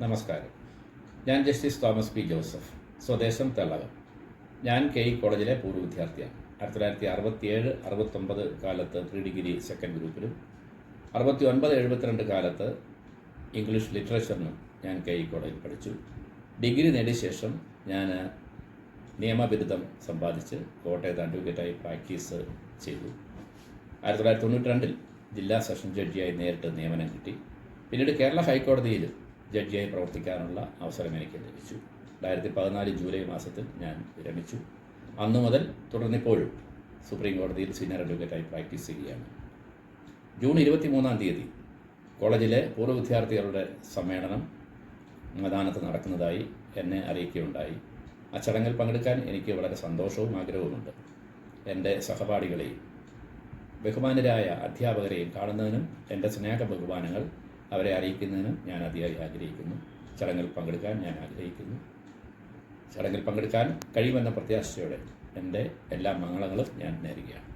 നമസ്കാരം. ഞാൻ justice Thomas P Joseph, സ്വദേശം തെള്ളകം. ഞാൻ KE കോളേജിലെ പൂർവ്വ വിദ്യാർത്ഥിയാണ്. 1967-69 കാലത്ത് പ്രീ ഡിഗ്രി സെക്കൻഡ് ഗ്രൂപ്പിലും 69-72 കാലത്ത് ഇംഗ്ലീഷ് ലിറ്ററേച്ചറിനും ഞാൻ KE കോളേജിൽ പഠിച്ചു. ഡിഗ്രി നേടിയ ശേഷം ഞാൻ നിയമബിരുദം സമ്പാദിച്ച് കോട്ടയത്ത് അഡ്വക്കേറ്റായി പ്രാക്ടീസ് ചെയ്തു. 1992 ജില്ലാ സെഷൻ ജഡ്ജിയായി നേരിട്ട് നിയമനം കിട്ടി. പിന്നീട് കേരള ഹൈക്കോടതിയിൽ ജഡ്ജിയായി പ്രവർത്തിക്കാനുള്ള അവസരം എനിക്ക് ലഭിച്ചു. 2014 ജൂലൈ മാസത്തിൽ ഞാൻ വിരമിച്ചു. അന്നു മുതൽ തുടർന്നിപ്പോഴും സുപ്രീം കോടതിയിൽ സീനിയർ അഡ്വക്കേറ്റായി പ്രാക്ടീസ് ചെയ്യുകയാണ്. ജൂൺ 23 കോളേജിലെ പൂർവ്വ വിദ്യാർത്ഥികളുടെ സമ്മേളനം മൈതാനത്ത് നടക്കുന്നതായി എന്നെ അറിയിക്കുകയുണ്ടായി. ആ ചടങ്ങിൽ പങ്കെടുക്കാൻ എനിക്ക് വളരെ സന്തോഷവും ആഗ്രഹവുമുണ്ട്. എൻ്റെ സഹപാഠികളെയും ബഹുമാനരായ അധ്യാപകരെയും കാണുന്നതിനും എൻ്റെ സ്നേഹ ബഹുമാനങ്ങൾ അവരെ അറിയിക്കുന്നതിനും ഞാൻ അതിയായി ആഗ്രഹിക്കുന്നു. ചടങ്ങിൽ പങ്കെടുക്കാൻ ഞാൻ ആഗ്രഹിക്കുന്നു. ചടങ്ങിൽ പങ്കെടുക്കാൻ കഴിയുമെന്ന പ്രത്യാശയോടെ എൻ്റെ എല്ലാ മംഗളങ്ങളും ഞാൻ നേരുകയാണ്.